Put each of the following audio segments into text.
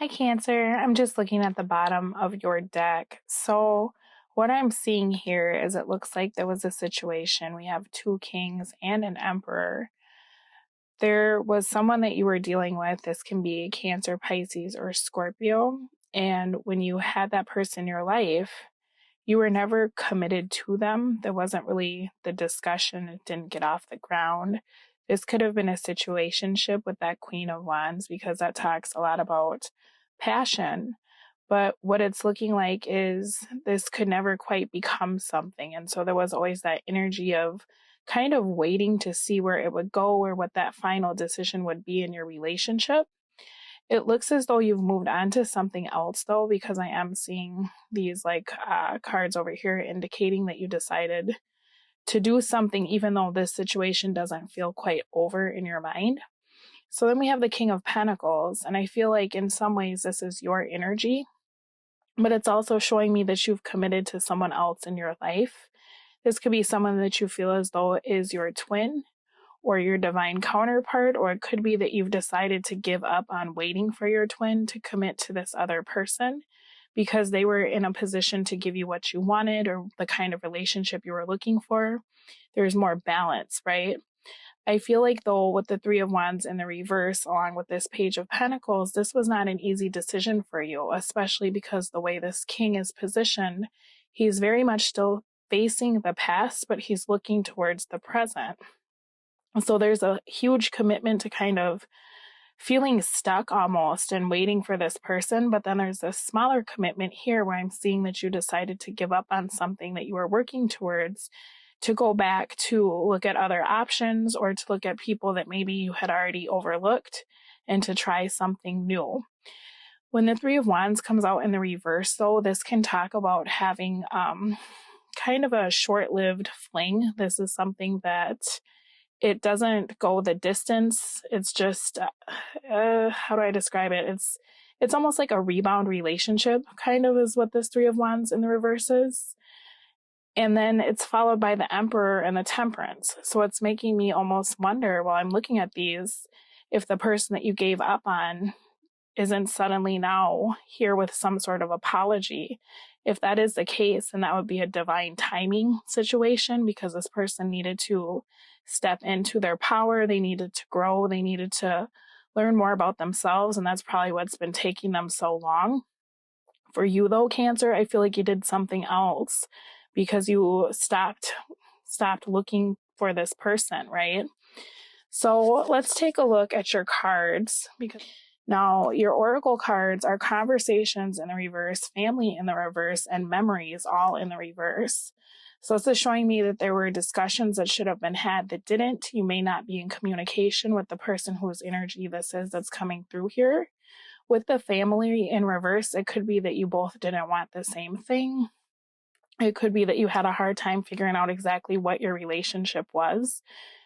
Hi, Cancer. I'm just looking at the bottom of your deck. So what I'm seeing here is it looks like there was a situation. We have two kings and an emperor. There was someone that you were dealing with. This can be Cancer, Pisces, or Scorpio. And when you had that person in your life, you were never committed to them. There wasn't really the discussion. It didn't get off the ground. This could have been a situationship with that Queen of Wands because that talks a lot about passion. But what it's looking like is this could never quite become something. And so there was always that energy of kind of waiting to see where it would go or what that final decision would be in your relationship. It looks as though you've moved on to something else, though, because I am seeing these cards over here indicating that you decided to do something, even though this situation doesn't feel quite over in your mind. So then we have the King of Pentacles, and I feel like in some ways this is your energy, but it's also showing me that you've committed to someone else in your life. This could be someone that you feel as though is your twin or your divine counterpart, or it could be that you've decided to give up on waiting for your twin to commit to this other person because they were in a position to give you what you wanted or the kind of relationship you were looking for. There's more balance, right? I feel like, though, with the Three of Wands in the reverse, along with this Page of Pentacles, this was not an easy decision for you, especially because the way this king is positioned, he's very much still facing the past, but he's looking towards the present. So there's a huge commitment to kind of feeling stuck almost and waiting for this person. But then there's a smaller commitment here where I'm seeing that you decided to give up on something that you were working towards, to go back to look at other options or to look at people that maybe you had already overlooked and to try something new. When the Three of Wands comes out in the reverse, though, this can talk about having kind of a short-lived fling. This is something that it doesn't go the distance. It's just, how do I describe it? It's almost like a rebound relationship, kind of, is what this Three of Wands in the reverse is. And then it's followed by the Emperor and the Temperance. So it's making me almost wonder, while I'm looking at these, if the person that you gave up on isn't suddenly now here with some sort of apology. If that is the case, then that would be a divine timing situation, because this person needed to step into their power. They needed to grow. They needed to learn more about themselves. And that's probably what's been taking them so long. For you, though, Cancer, I feel like you did something else because you stopped looking for this person, right? So let's take a look at your cards. Because now your oracle cards are conversations in the reverse, family in the reverse, and memories all in the reverse. So this is showing me that there were discussions that should have been had that didn't. You may not be in communication with the person whose energy this is that's coming through here. With the family in reverse, it could be that you both didn't want the same thing. It could be that you had a hard time figuring out exactly what your relationship was,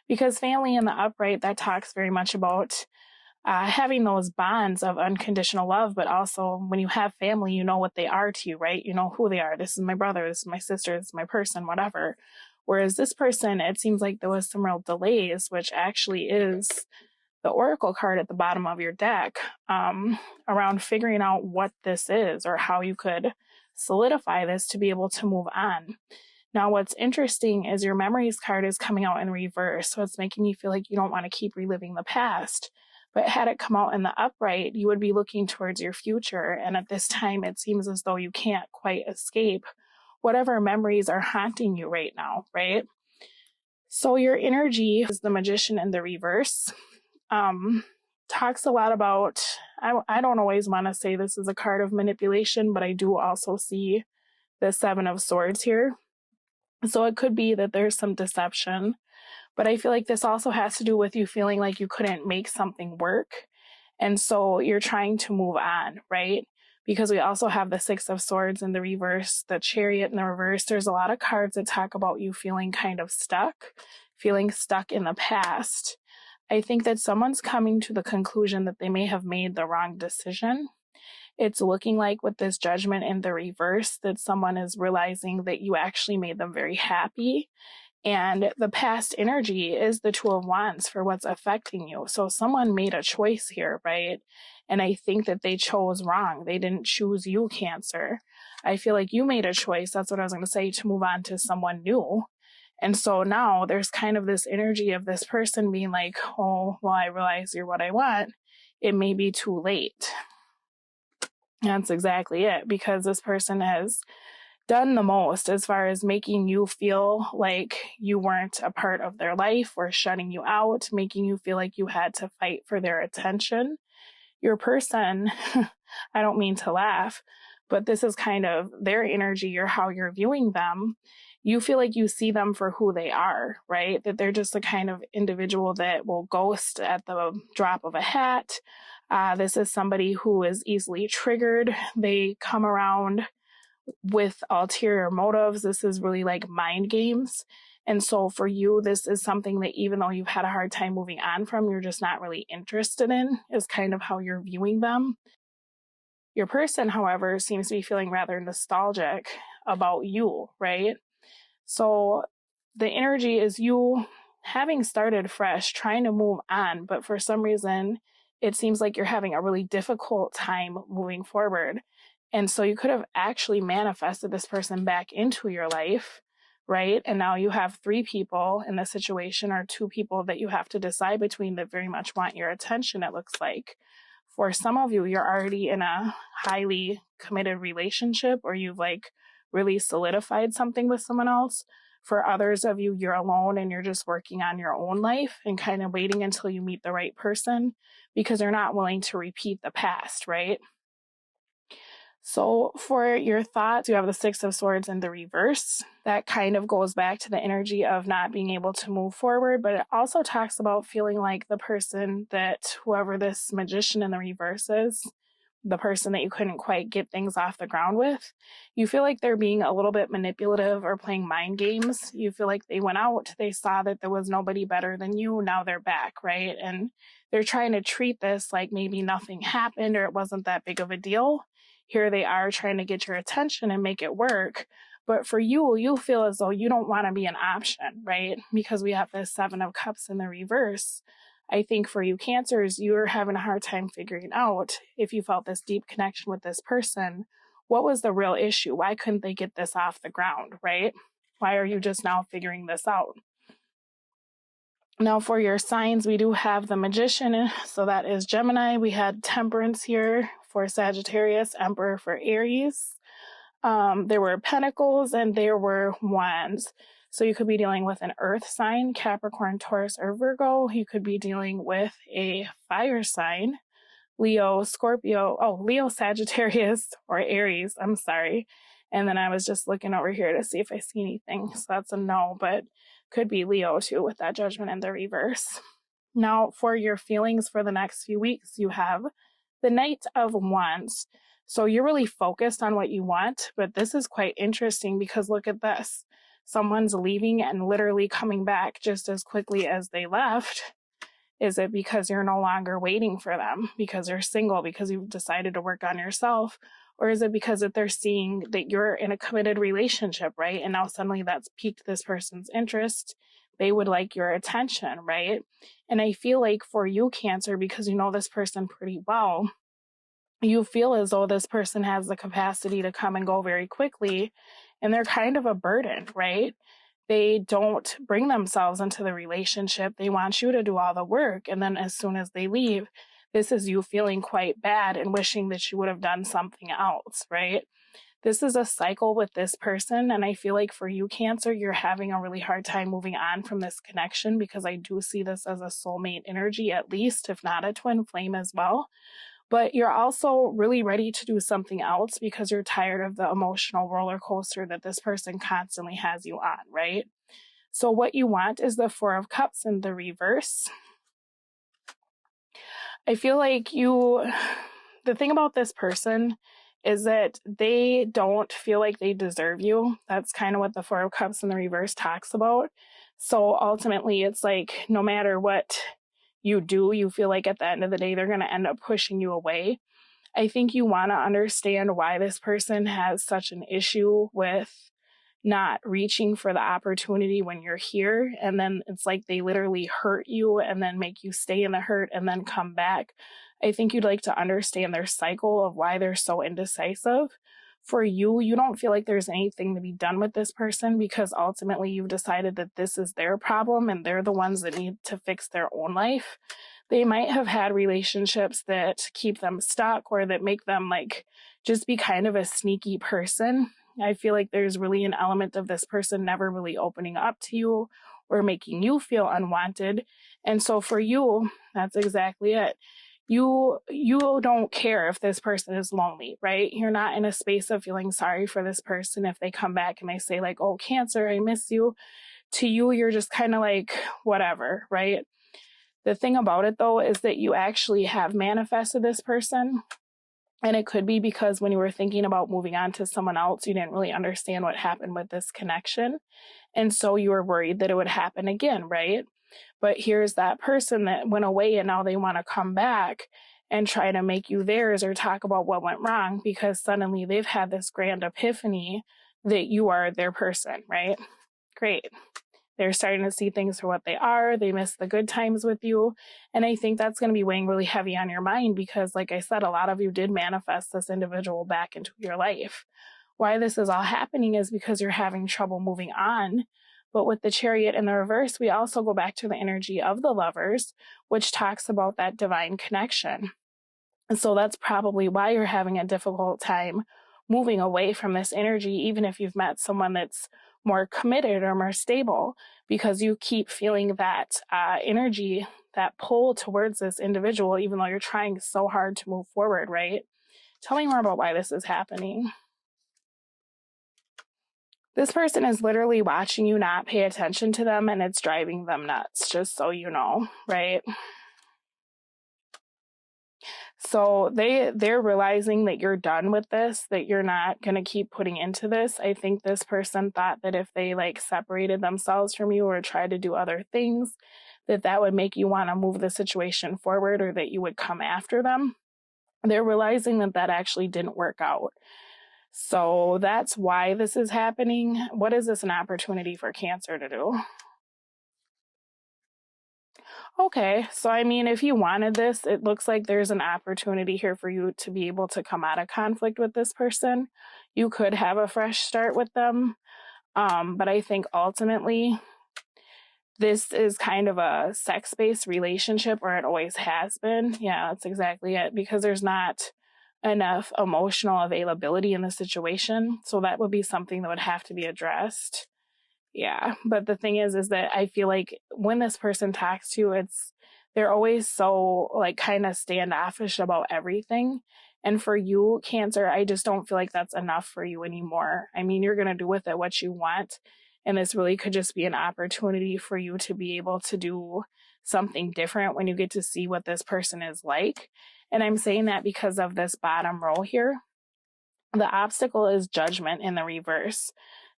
because family in the upright, that talks very much about having those bonds of unconditional love, but also when you have family, you know what they are to you, right? You know who they are. This is my brother, this is my sister, this is my person, whatever. Whereas this person, it seems like there was some real delays, which actually is the oracle card at the bottom of your deck, around figuring out what this is or how you could solidify this to be able to move on. Now, what's interesting is your memories card is coming out in reverse. So it's making me feel like you don't want to keep reliving the past. But had it come out in the upright, you would be looking towards your future. And at this time, it seems as though you can't quite escape whatever memories are haunting you right now, right? So your energy is the Magician in the reverse. Talks a lot about, I don't always want to say this is a card of manipulation, but I do also see the Seven of Swords here. So it could be that there's some deception, but I feel like this also has to do with you feeling like you couldn't make something work. And so you're trying to move on, right? Because we also have the Six of Swords in the reverse, the Chariot in the reverse. There's a lot of cards that talk about you feeling kind of stuck, feeling stuck in the past. I think that someone's coming to the conclusion that they may have made the wrong decision. It's looking like with this Judgment in the reverse that someone is realizing that you actually made them very happy. And the past energy is the Two of Wands for what's affecting you. So someone made a choice here, right? And I think that they chose wrong. They didn't choose you, Cancer. I feel like you made a choice. That's what I was going to say, to move on to someone new. And so now there's kind of this energy of this person being like, oh, well, I realize you're what I want. It may be too late. That's exactly it, because this person has done the most as far as making you feel like you weren't a part of their life, or shutting you out, making you feel like you had to fight for their attention. Your person, I don't mean to laugh, but this is kind of their energy, or how you're viewing them. You feel like you see them for who they are, right? That they're just the kind of individual that will ghost at the drop of a hat. This is somebody who is easily triggered. They come around with ulterior motives. This is really like mind games. And so for you, this is something that even though you've had a hard time moving on from, you're just not really interested in, is kind of how you're viewing them. Your person, however, seems to be feeling rather nostalgic about you, right? So the energy is you having started fresh, trying to move on, but for some reason, it seems like you're having a really difficult time moving forward. And so you could have actually manifested this person back into your life, right? And now you have 3 people in the situation, or 2 people that you have to decide between, that very much want your attention, it looks like. For some of you, you're already in a highly committed relationship, or you've like really solidified something with someone else. For others of you, you're alone and you're just working on your own life and kind of waiting until you meet the right person, because you're not willing to repeat the past, right? So for your thoughts, you have the 6 of Swords in the reverse. That kind of goes back to the energy of not being able to move forward, but it also talks about feeling like the person that, whoever this Magician in the reverse is, the person that you couldn't quite get things off the ground with, you feel like they're being a little bit manipulative or playing mind games. You feel like they went out, they saw that there was nobody better than you, now they're back, right? And they're trying to treat this like maybe nothing happened, or it wasn't that big of a deal. Here they are trying to get your attention and make it work. But for you, you feel as though you don't want to be an option, right? Because we have this 7 of Cups in the reverse. I think for you Cancers, you're having a hard time figuring out, if you felt this deep connection with this person, what was the real issue? Why couldn't they get this off the ground, right? Why are you just now figuring this out? Now for your signs, we do have the Magician, so that is Gemini. We had Temperance here for Sagittarius, Emperor for Aries. There were Pentacles and there were Wands. So you could be dealing with an earth sign, Capricorn, Taurus, or Virgo. You could be dealing with a fire sign, Leo, Scorpio, Leo, Sagittarius, or Aries. I'm sorry. And then I was just looking over here to see if I see anything. So that's a no, but could be Leo too with that Judgment in the reverse. Now for your feelings for the next few weeks, you have the Knight of Wands. So you're really focused on what you want, but this is quite interesting because look at this. Someone's leaving and literally coming back just as quickly as they left. Is it because you're no longer waiting for them, because you're single, because you've decided to work on yourself? Or is it because that they're seeing that you're in a committed relationship, right? And now suddenly that's piqued this person's interest. They would like your attention, right? And I feel like for you, Cancer, because you know this person pretty well, you feel as though this person has the capacity to come and go very quickly, and they're kind of a burden, right? They don't bring themselves into the relationship. They want you to do all the work. And then as soon as they leave, this is you feeling quite bad and wishing that you would have done something else, right? This is a cycle with this person. And I feel like for you, Cancer, you're having a really hard time moving on from this connection, because I do see this as a soulmate energy, at least, if not a twin flame as well. But you're also really ready to do something else because you're tired of the emotional roller coaster that this person constantly has you on, right? So what you want is the 4 of Cups in the reverse. I feel like the thing about this person is that they don't feel like they deserve you. That's kind of what the 4 of Cups in the reverse talks about. So ultimately, it's like no matter what you do, you feel like at the end of the day, they're going to end up pushing you away. I think you want to understand why this person has such an issue with not reaching for the opportunity when you're here. And then it's like they literally hurt you and then make you stay in the hurt and then come back I think you'd like to understand their cycle of why they're so indecisive. For you, you don't feel like there's anything to be done with this person because ultimately you've decided that this is their problem and they're the ones that need to fix their own life. They might have had relationships that keep them stuck or that make them like just be kind of a sneaky person. I feel like there's really an element of this person never really opening up to you or making you feel unwanted. And so for you, that's exactly it. You don't care if this person is lonely, right? You're not in a space of feeling sorry for this person if they come back and they say like, oh, Cancer, I miss you. To you, you're just kind of like, whatever, right? The thing about it though is that you actually have manifested this person. And it could be because when you were thinking about moving on to someone else, you didn't really understand what happened with this connection. And so you were worried that it would happen again, right? But here's that person that went away and now they want to come back and try to make you theirs or talk about what went wrong because suddenly they've had this grand epiphany that you are their person, right? Great. They're starting to see things for what they are. They miss the good times with you. And I think that's going to be weighing really heavy on your mind because, like I said, a lot of you did manifest this individual back into your life. Why this is all happening is because you're having trouble moving on. But with the Chariot in the reverse, we also go back to the energy of the Lovers, which talks about that divine connection. And so that's probably why you're having a difficult time moving away from this energy, even if you've met someone that's more committed or more stable, because you keep feeling that energy, that pull towards this individual, even though you're trying so hard to move forward, right? Tell me more about why this is happening. This person is literally watching you not pay attention to them, and it's driving them nuts, just so you know, right? So they're realizing that you're done with this, that you're not going to keep putting into this. I think this person thought that if they like separated themselves from you or tried to do other things, that would make you want to move the situation forward or that you would come after them. They're realizing that actually didn't work out. So that's why this is happening. What is this an opportunity for Cancer to do? Okay, so I mean, if you wanted this, it looks like there's an opportunity here for you to be able to come out of conflict with this person. You could have a fresh start with them, but I think ultimately this is kind of a sex-based relationship, or it always has been. Yeah, that's exactly it, because there's not enough emotional availability in the situation, so that would be something that would have to be addressed. Yeah, but the thing is that I feel like when this person talks to you, they're always so like kind of standoffish about everything. And for you, Cancer, I just don't feel like that's enough for you anymore. I mean, you're going to do with it what you want. And this really could just be an opportunity for you to be able to do something different when you get to see what this person is like. And I'm saying that because of this bottom row here. The obstacle is judgment in the reverse.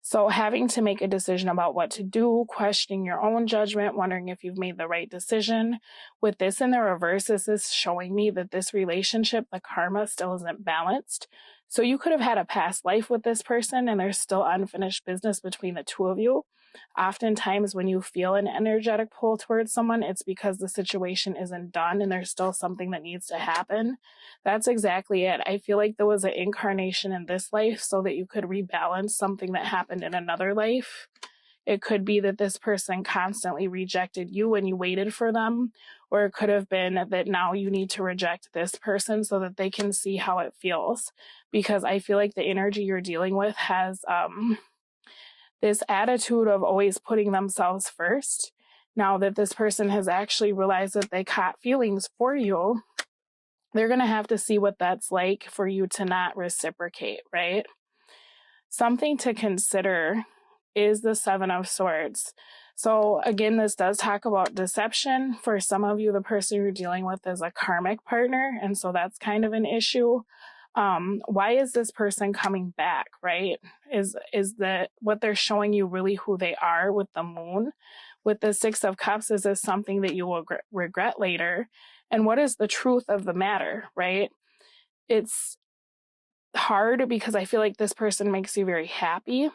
So having to make a decision about what to do, questioning your own judgment, wondering if you've made the right decision. With this in the reverse, this is showing me that this relationship, the karma still isn't balanced. So you could have had a past life with this person and there's still unfinished business between the two of you. Oftentimes when you feel an energetic pull towards someone, it's because the situation isn't done and there's still something that needs to happen. That's exactly it. I feel like there was an incarnation in this life so that you could rebalance something that happened in another life. It could be that this person constantly rejected you and you waited for them, or it could have been that now you need to reject this person so that they can see how it feels. Because I feel like the energy you're dealing with has this attitude of always putting themselves first. Now that this person has actually realized that they caught feelings for you, they're going to have to see what that's like for you to not reciprocate, right? Something to consider is the Seven of Swords. So again, this does talk about deception. For some of you, the person you're dealing with is a karmic partner, and so that's kind of an issue. Why is this person coming back, right? Is that what they're showing you really who they are with the moon? With the Six of Cups, is this something that you will regret later? And what is the truth of the matter, right? It's hard because I feel like this person makes you very happy.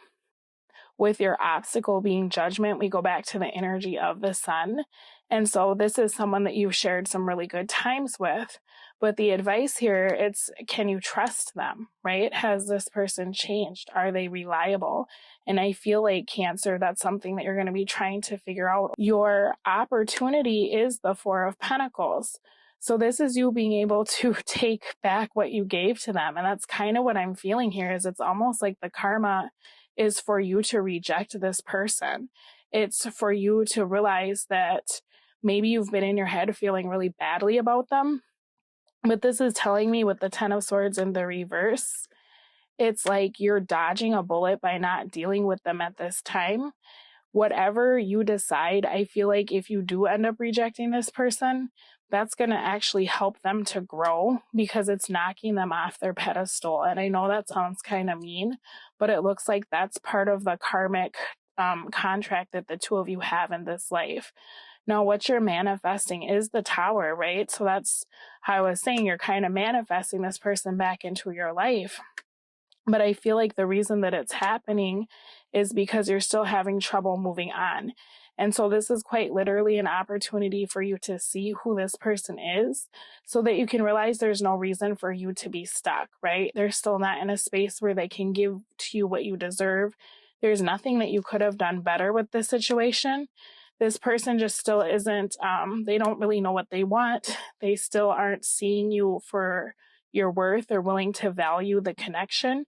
With your obstacle being judgment, we go back to the energy of the sun. And so this is someone that you've shared some really good times with. But the advice here, it's, can you trust them, right? Has this person changed? Are they reliable? And I feel like Cancer, that's something that you're going to be trying to figure out. Your opportunity is the Four of Pentacles. So this is you being able to take back what you gave to them. And that's kind of what I'm feeling here, is it's almost like the karma is for you to reject this person. It's for you to realize that maybe you've been in your head feeling really badly about them. But this is telling me with the Ten of Swords in the reverse, it's like you're dodging a bullet by not dealing with them at this time. Whatever you decide, I feel like if you do end up rejecting this person, that's going to actually help them to grow, because it's knocking them off their pedestal. And I know that sounds kind of mean, but it looks like that's part of the karmic contract that the two of you have in this life. Now, what you're manifesting is the Tower, right? So that's how I was saying, you're kind of manifesting this person back into your life. But I feel like the reason that it's happening is because you're still having trouble moving on. And so this is quite literally an opportunity for you to see who this person is, so that you can realize there's no reason for you to be stuck, right? They're still not in a space where they can give to you what you deserve. There's nothing that you could have done better with this situation. This person just still isn't, they don't really know what they want. They still aren't seeing you for your worth or willing to value the connection.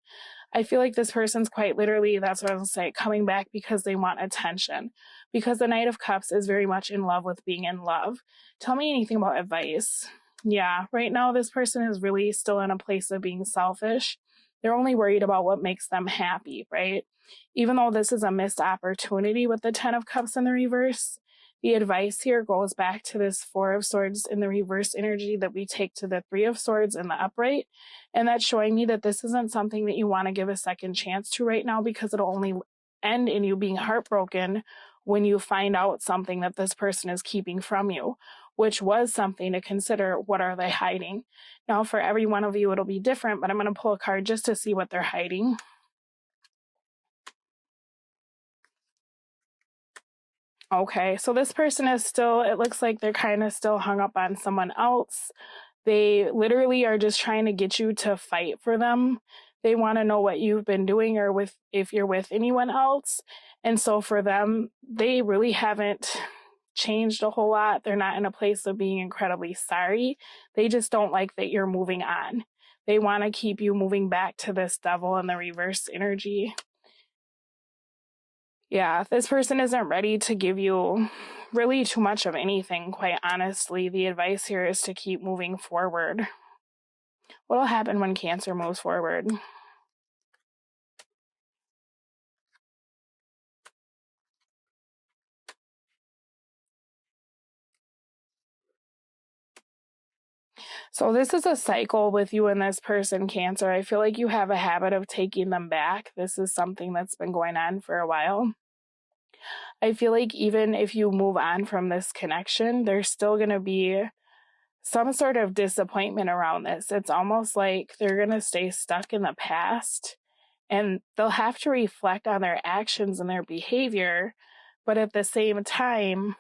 I feel like this person's quite literally, that's what I was saying, coming back because they want attention. Because the Knight of Cups is very much in love with being in love. Tell me anything about advice. Yeah, right now this person is really still in a place of being selfish. They're only worried about what makes them happy, right? Even though this is a missed opportunity with the Ten of Cups in the reverse, the advice here goes back to this Four of Swords in the reverse energy that we take to the Three of Swords in the upright. And that's showing me that this isn't something that you want to give a second chance to right now, because it'll only end in you being heartbroken when you find out something that this person is keeping from you, which was something to consider. What are they hiding? Now, for every one of you, it'll be different, but I'm going to pull a card just to see what they're hiding. Okay, so this person is still, it looks like they're kind of still hung up on someone else. They literally are just trying to get you to fight for them. They want to know what you've been doing, or with if you're with anyone else. And so for them, they really haven't changed a whole lot. They're not in a place of being incredibly sorry. They just don't like that you're moving on. They want to keep you moving back to this Devil in the reverse energy. Yeah, this person isn't ready to give you really too much of anything, quite honestly. The advice here is to keep moving forward. What will happen when Cancer moves forward? So this is a cycle with you and this person, Cancer. I feel like you have a habit of taking them back. This is something that's been going on for a while. I feel like even if you move on from this connection, there's still going to be some sort of disappointment around this. It's almost like they're going to stay stuck in the past, and they'll have to reflect on their actions and their behavior. But at the same time,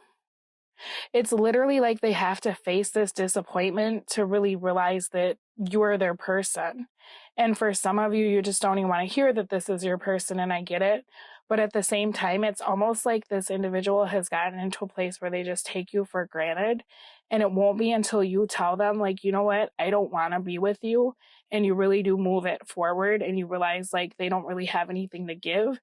it's literally like they have to face this disappointment to really realize that you're their person. And for some of you, you just don't even want to hear that this is your person, and I get it. But at the same time, it's almost like this individual has gotten into a place where they just take you for granted. And it won't be until you tell them, like, you know what, I don't want to be with you, and you really do move it forward, and you realize like they don't really have anything to give,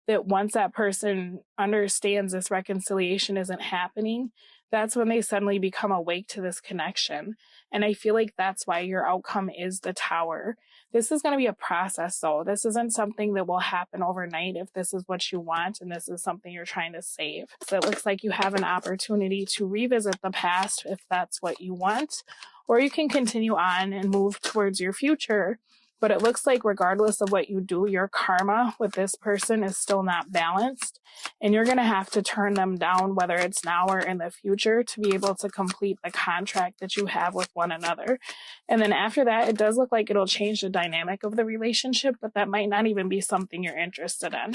that once that person understands this reconciliation isn't happening, that's when they suddenly become awake to this connection. And I feel like that's why your outcome is the Tower. This is going to be a process, though. This isn't something that will happen overnight if this is what you want and this is something you're trying to save. So it looks like you have an opportunity to revisit the past if that's what you want, or you can continue on and move towards your future. But it looks like regardless of what you do, your karma with this person is still not balanced. And you're going to have to turn them down, whether it's now or in the future, to be able to complete the contract that you have with one another. And then after that, it does look like it'll change the dynamic of the relationship, but that might not even be something you're interested in.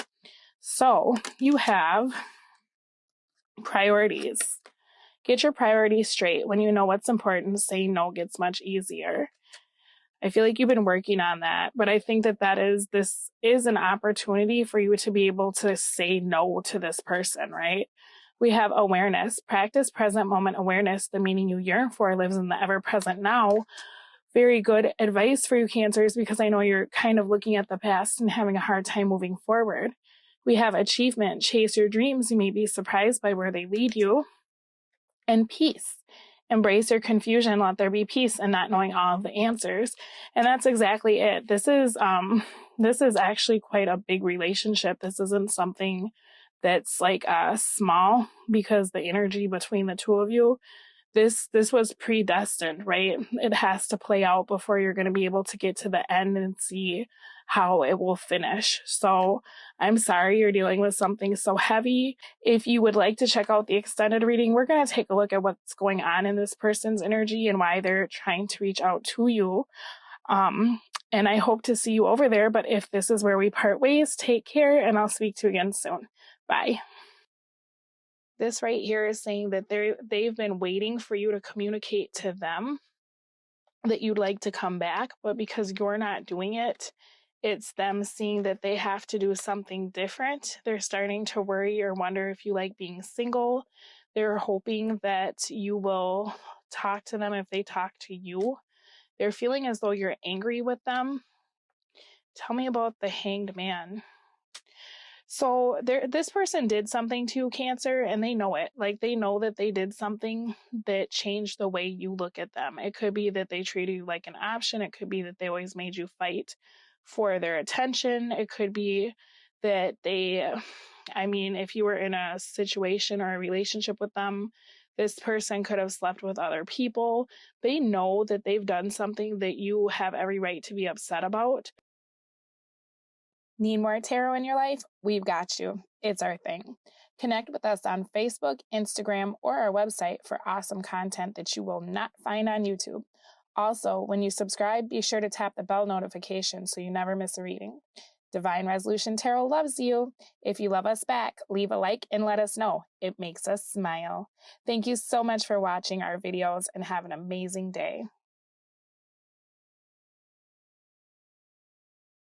So you have priorities. Get your priorities straight. When you know what's important, saying no gets much easier. I feel like you've been working on that, but I think that this is an opportunity for you to be able to say no to this person, right? We have awareness. Practice present moment awareness. The meaning you yearn for lives in the ever-present now. Very good advice for you, Cancers, because I know you're kind of looking at the past and having a hard time moving forward. We have achievement. Chase your dreams. You may be surprised by where they lead you. And peace. Embrace your confusion. Let there be peace in not knowing all of the answers. And that's exactly it. This is actually quite a big relationship. This isn't something that's like small, because the energy between the two of you, this was predestined, right? It has to play out before you're going to be able to get to the end and see how it will finish. So I'm sorry you're dealing with something so heavy. If you would like to check out the extended reading, we're going to take a look at what's going on in this person's energy and why they're trying to reach out to you. And I hope to see you over there. But if this is where we part ways, take care, and I'll speak to you again soon. Bye. This right here is saying that they've been waiting for you to communicate to them that you'd like to come back, but because you're not doing it, it's them seeing that they have to do something different. They're starting to worry or wonder if you like being single. They're hoping that you will talk to them if they talk to you. They're feeling as though you're angry with them. Tell me about the Hanged Man. So this person did something to you, Cancer, and they know it. Like, they know that they did something that changed the way you look at them. It could be that they treated you like an option. It could be that they always made you fight for their attention. It could be that if you were in a situation or a relationship with them, this person could have slept with other people. They know that they've done something that you have every right to be upset about. Need more tarot in your life? We've got you. It's our thing. Connect with us on Facebook, Instagram, or our website for awesome content that you will not find on YouTube. Also, when you subscribe, be sure to tap the bell notification so you never miss a reading. Divine Resolution Tarot loves you. If you love us back, leave a like and let us know. It makes us smile. Thank you so much for watching our videos, and have an amazing day.